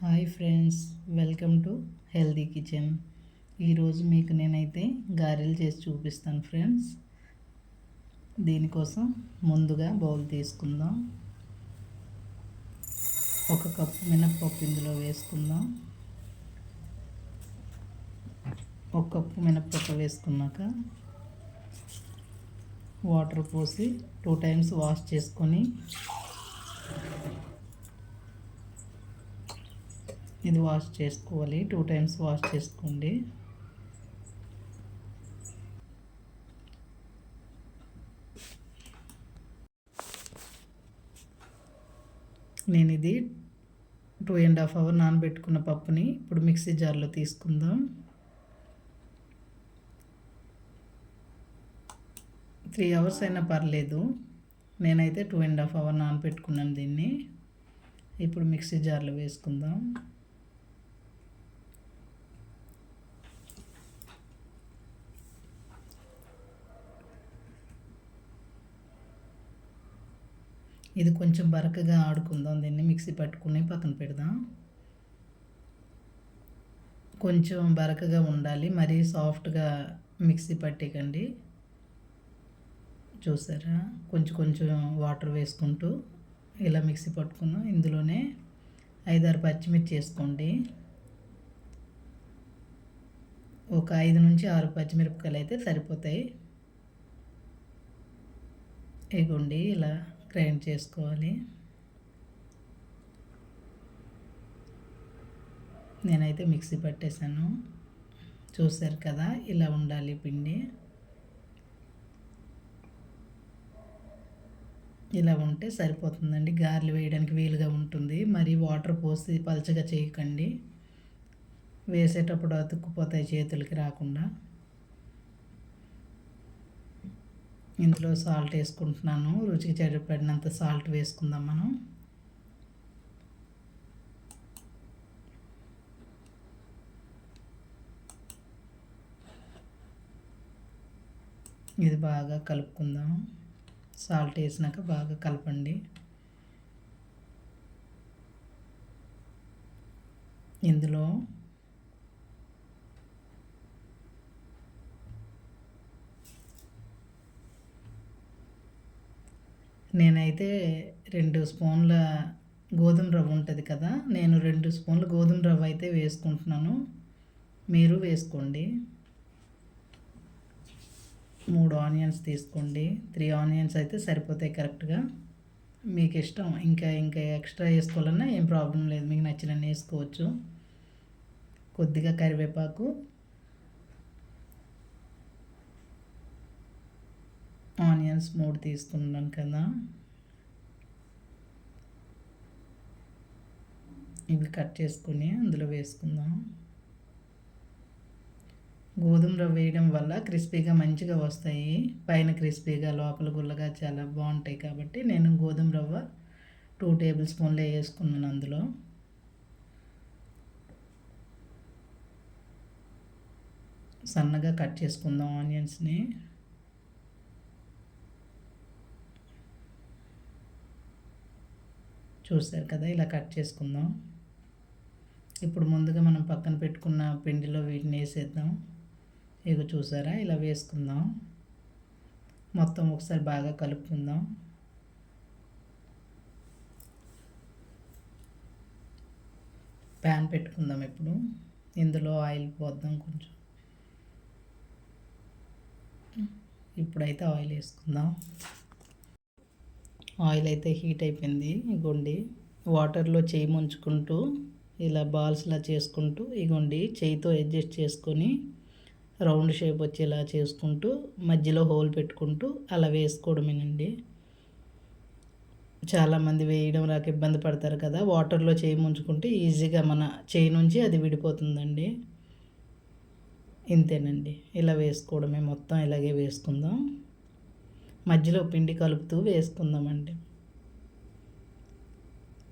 Hi friends, welcome to healthy kitchen. ఈరోజు మీకు నేనైతే గారెలు చేసి చూపిస్తాను ఫ్రెండ్స్. దీనికోసం ముందుగా బౌల్ తీసుకుందాం. 1 కప్పు మినప్పప్పు ఇందులో వేసుకుందాం. 1 కప్పు మినప్పప్పు వేసుకున్నాక వాటర్ పోసి 2 టైమ్స్ వాష్ చేసుకొని ఇది వాష్ చేసుకోవాలి. 2 టైమ్స్ వాష్ చేసుకోండి. నేను ఇది 2.5 అవర్ నానబెట్టుకున్న పప్పుని ఇప్పుడు మిక్సీ జార్లో తీసుకుందాం. 3 అవర్స్ అయినా పర్లేదు. నేనైతే 2.5 అవర్ నానబెట్టుకున్నాను దీన్ని. ఇప్పుడు మిక్సీ జార్లో వేసుకుందాం. ఇది కొంచెం బరకగా ఆడుకుందాం. దీన్ని మిక్సీ పట్టుకుని పక్కన పెడదాం. కొంచెం బరకగా ఉండాలి, మరీ సాఫ్ట్గా మిక్సీ పట్టేకండి. చూసారా, కొంచెం కొంచెం వాటర్ వేసుకుంటూ ఇలా మిక్సీ పట్టుకుందాం. ఇందులోనే 5-6 పచ్చిమిర్చి వేసుకోండి. ఒక 5 నుంచి 6 పచ్చిమిరపకాయలు అయితే సరిపోతాయి. ఇగోండి, ఇలా గ్రైండ్ చేసుకోవాలి. నేనైతే మిక్సీ పట్టేశాను. చూసారు కదా, ఇలా ఉండాలి పిండి. ఇలా ఉంటే సరిపోతుందండి. గారెలు వేయడానికి వీలుగా ఉంటుంది. మరి వాటర్ పోసి పలచగా చేయకండి. వేసేటప్పుడు అతుక్కుపోతాయి, చేతులకి రాకుండా. ఇందులో సాల్ట్ వేసుకుంటున్నాను. రుచికి సరిపడినంత సాల్ట్ వేసుకుందాం మనం. ఇది బాగా కలుపుకుందాం. సాల్ట్ వేసినాక బాగా కలపండి. ఇందులో నేనైతే 2 స్పూన్ల గోధుమ రవ్వ ఉంటుంది కదా, నేను 2 స్పూన్లు గోధుమ రవ్వ అయితే వేసుకుంటున్నాను. మీరు వేసుకోండి. 3 ఆనియన్స్ తీసుకోండి. 3 ఆనియన్స్ అయితే సరిపోతాయి కరెక్ట్గా. మీకు ఇష్టం, ఇంకా ఎక్స్ట్రా వేసుకోవాలన్నా ఏం ప్రాబ్లం లేదు. మీకు నచ్చినన్ని వేసుకోవచ్చు. కొద్దిగా కరివేపాకు, ఆనియన్స్ 3 తీసుకున్నాను కదా, ఇవి కట్ చేసుకుని అందులో వేసుకుందాం. గోధుమ రవ్వ వేయడం వల్ల క్రిస్పీగా మంచిగా వస్తాయి. పైన క్రిస్పీగా, లోపల గుల్లగా చాలా బాగుంటాయి. కాబట్టి నేను గోధుమ రవ్వ 2 టేబుల్ స్పూన్లు వేసుకున్నాను. అందులో సన్నగా కట్ చేసుకుందాం ఆనియన్స్ని. చూసారు కదా, ఇలా కట్ చేసుకుందాం. ఇప్పుడు ముందుగా మనం పక్కన పెట్టుకున్న పిండిలో వీటిని వేసేద్దాం. ఇగో చూసారా, ఇలా వేసుకుందాం. మొత్తం ఒకసారి బాగా కలుపుకుందాం. ప్యాన్ పెట్టుకుందాం. ఇప్పుడు ఇందులో ఆయిల్ పోద్దాం కొంచెం. ఇప్పుడైతే ఆయిల్ వేసుకుందాం. ఆయిల్ అయితే హీట్ అయిపోయింది. ఇగోండి, వాటర్లో చేయి ముంచుకుంటూ ఇలా బాల్స్లా చేసుకుంటూ, ఇగోండి చేయితో అడ్జస్ట్ చేసుకొని రౌండ్ షేప్ వచ్చేలా చేసుకుంటూ మధ్యలో హోల్ పెట్టుకుంటూ అలా వేసుకోవడమేనండి. చాలామంది వేయడం రాక ఇబ్బంది పడతారు కదా, వాటర్లో చేయి ముంచుకుంటే ఈజీగా మన చేయి నుంచి అది విడిపోతుందండి. ఇంతేనండి, ఇలా వేసుకోవడమే. మొత్తం ఇలాగే వేసుకుందాం. మధ్యలో పిండి కలుపుతూ వేసుకుందామండి.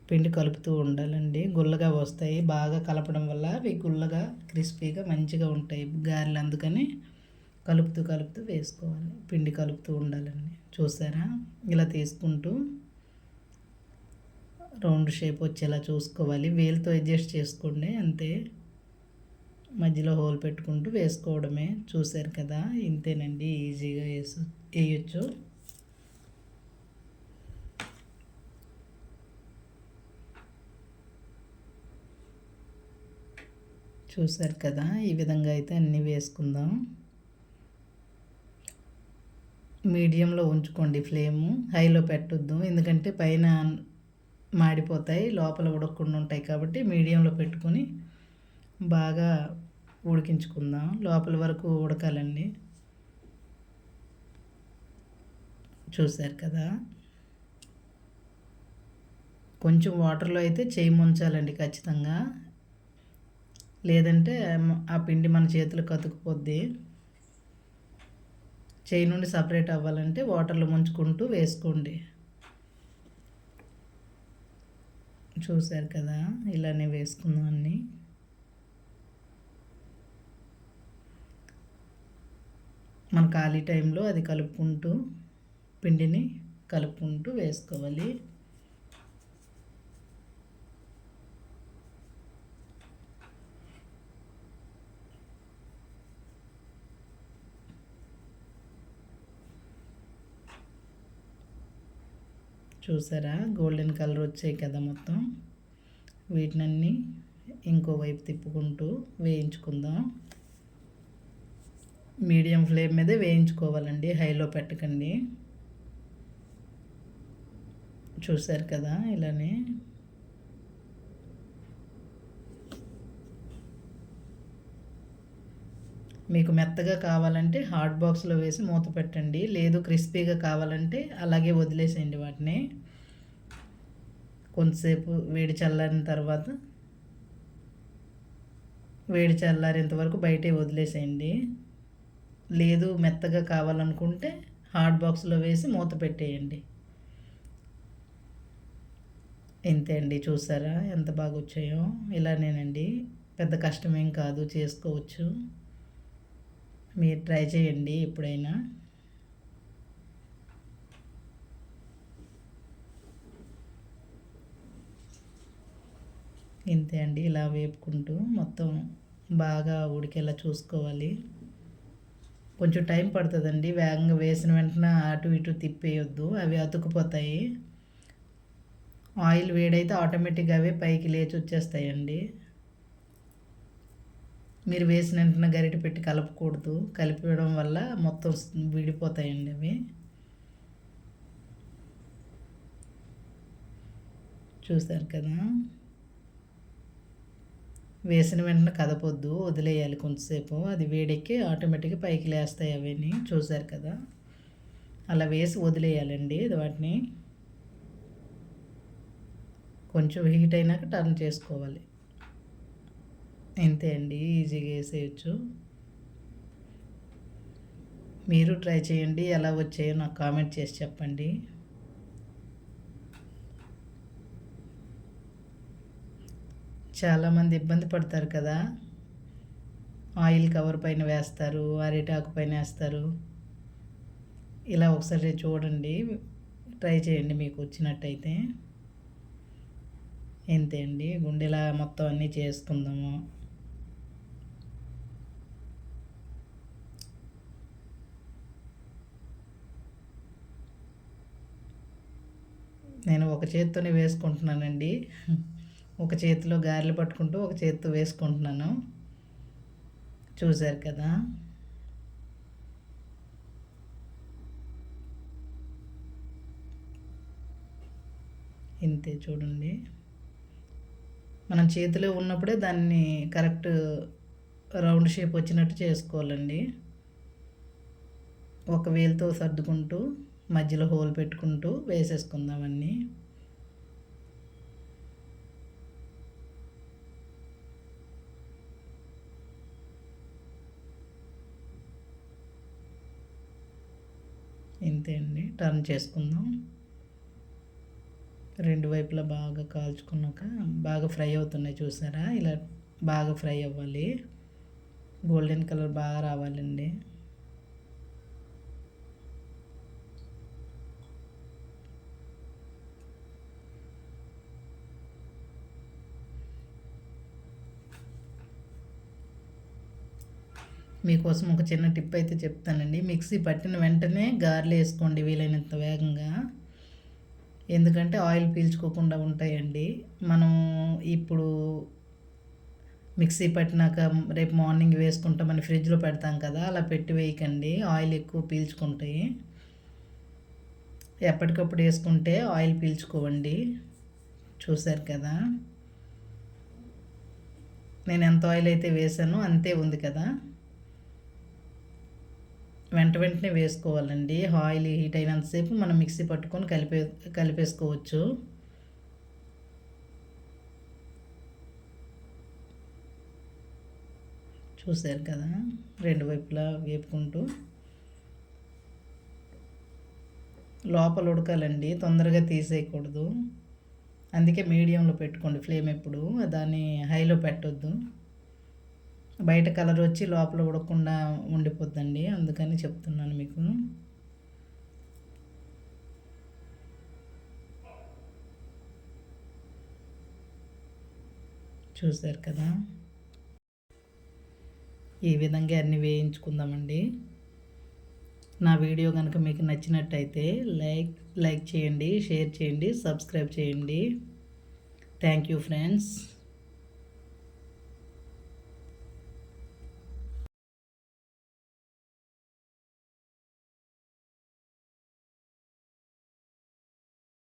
పిండి కలుపుతూ ఉండాలండి. గుల్లగా వస్తాయి. బాగా కలపడం వల్ల అవి గుల్లగా క్రిస్పీగా మంచిగా ఉంటాయి గారెలు. అందుకని కలుపుతూ వేసుకోవాలి. పిండి కలుపుతూ ఉండాలండి. చూసారా, ఇలా తీసుకుంటూ రౌండ్ షేప్ వచ్చేలా చూసుకోవాలి. వేలుతో అడ్జస్ట్ చేసుకోండి అంతే. మధ్యలో హోల్ పెట్టుకుంటూ వేసుకోవడమే. చూసారు కదా, ఇంతేనండి, ఈజీగా వేయచ్చు. చూసారు కదా, ఈ విధంగా అయితే అన్నీ వేసుకుందాం. మీడియంలో ఉంచుకోండి ఫ్లేము, హైలో పెట్టొద్దు, ఎందుకంటే పైన మాడిపోతాయి, లోపల ఉడకకుండా ఉంటాయి. కాబట్టి మీడియంలో పెట్టుకొని బాగా ఉడికించుకుందాం. లోపల వరకు ఉడకాలండి. చూసారు కదా, కొంచెం వాటర్లో అయితే చేయి ముంచాలండి ఖచ్చితంగా, లేదంటే ఆ పిండి మన చేతులకు అతుకుపోద్ది. చేయి నుండి సపరేట్ అవ్వాలంటే వాటర్లో ముంచుకుంటూ వేసుకోండి. చూసారు కదా, ఇలానే వేసుకుందాం అన్నీ. మన ఖాళీ టైంలో అది కలుపుకుంటూ, పిండిని కలుపుకుంటూ వేసుకోవాలి. చూసారా, గోల్డెన్ కలర్ వచ్చాయి కదా మొత్తం. వీటినన్నీ ఇంకోవైపు తిప్పుకుంటూ వేయించుకుందాం. మీడియం ఫ్లేమ్ మీదే వేయించుకోవాలండి, హైలో పెట్టకండి. చూసారు కదా, ఇలానే. మీకు మెత్తగా కావాలంటే హాట్ బాక్స్లో వేసి మూత పెట్టండి, లేదు క్రిస్పీగా కావాలంటే అలాగే వదిలేసేయండి వాటిని. కొంతసేపు వేడి చల్లారిన తర్వాత, వేడి చల్లారేంత వరకు బయటే వదిలేసేయండి. లేదు మెత్తగా కావాలనుకుంటే హాట్ బాక్స్లో వేసి మూత పెట్టేయండి. ఇంతే అండి, చూసారా ఎంత బాగా వచ్చాయో. ఇలానేనండి, పెద్ద కష్టమేం కాదు, చేసుకోవచ్చు. మీరు ట్రై చేయండి ఎప్పుడైనా. ఇంతే అండి, ఇలా వేపుకుంటూ మొత్తం బాగా ఉడికేలా చూసుకోవాలి. కొంచెం టైం పడుతుందండి, వేగంగా వేసిన వెంటనే అటు ఇటు తిప్పేయొద్దు, అవి అతుకుపోతాయి. ఆయిల్ వేడైతే ఆటోమేటిక్గా అవే పైకి లేచి వచ్చేస్తాయండి. మీరు వేసిన వెంటనే గరిటె పెట్టి కలపకూడదు, కలిపేయడం వల్ల మొత్తం విడిపోతాయండి అవి. చూసారు కదా, వేసిన వెంటనే కదపొద్దు, వదిలేయాలి కొంతసేపు, అది వేడెక్కి ఆటోమేటిక్గా పైకి లేస్తాయి అవన్నీ. చూసారు కదా, అలా వేసి వదిలేయాలండి వాటిని. కొంచెం హీట్ అయినాక టర్న్ చేసుకోవాలి. ఇంతే అండి, ఈజీగా వేసేయచ్చు. మీరు ట్రై చేయండి, ఎలా వచ్చాయో నాకు కామెంట్ చేసి చెప్పండి. చాలామంది ఇబ్బంది పడతారు కదా, ఆయిల్ కవర్ పైన వేస్తారు, అరిటాకు పైన వేస్తారు. ఇలా ఒకసారి చూడండి, ట్రై చేయండి మీకు వచ్చినట్టయితే. ఇంతే అండి, గుండెలా మొత్తం అన్నీ చేసుకుందాము. నేను ఒక చేత్తోనే వేసుకుంటున్నానండి, ఒక చేతిలో గారెలు పట్టుకుంటూ ఒక చేత్తో వేసుకుంటున్నాను. చూసారు కదా, ఇంతే చూడండి. మనం చేతిలో ఉన్నప్పుడే దాన్ని కరెక్ట్ రౌండ్ షేప్ వచ్చినట్టు చేసుకోవాలండి. ఒక వేలుతో సర్దుకుంటూ మధ్యలో హోల్ పెట్టుకుంటూ వేసేసుకుందామన్నీ. ఇంతే అండి, టర్న్ చేసుకుందాం. రెండు వైపులా బాగా కాల్చుకున్నాక బాగా ఫ్రై అవుతున్నాయి, చూసారా, ఇలా బాగా ఫ్రై అవ్వాలి, గోల్డెన్ కలర్ బాగా రావాలండి. మీకోసం ఒక చిన్న టిప్ అయితే చెప్తానండి. మిక్సీ పట్టిన వెంటనే గారెలు వేసుకోండి వీలైనంత వేగంగా. ఎందుకంటే ఆయిల్ పీల్చుకోకుండా ఉంటాయండి. మనం ఇప్పుడు మిక్సీ పట్టినాక రేపు మార్నింగ్ వేసుకుంటామని ఫ్రిడ్జ్లో పెడతాం కదా, అలా పెట్టి వేయకండి, ఆయిల్ ఎక్కువ పీల్చుకుంటాయి. ఎప్పటికప్పుడు వేసుకుంటే ఆయిల్ పీల్చుకోవండి. చూశారు కదా, నేను ఎంత ఆయిల్ అయితే వేసానో అంతే ఉంది కదా. వెంటనే వేసుకోవాలండి. ఆయిల్ హీట్ అయినంతసేపు మనం మిక్సీ పట్టుకొని కలిపేసుకోవచ్చు. చూశారు కదా, రెండు వైపులా వేపుకుంటూ లోపల ఉడకాలండి, తొందరగా తీసేయకూడదు. అందుకే మీడియంలో పెట్టుకోండి ఫ్లేమ్ ఎప్పుడు, దాన్ని హైలో పెట్టొద్దు. బయట కలర్ వచ్చి లోపల ఉడకకుండా ఉండిపోద్దండి, అందుకని చెప్తున్నాను మీకు. చూశారు కదా, ఈ విధంగా అన్నీ వేయించుకుందామండి. నా వీడియో కనుక మీకు నచ్చినట్టయితే లైక్ చేయండి, షేర్ చేయండి, సబ్స్క్రైబ్ చేయండి. Thank you friends.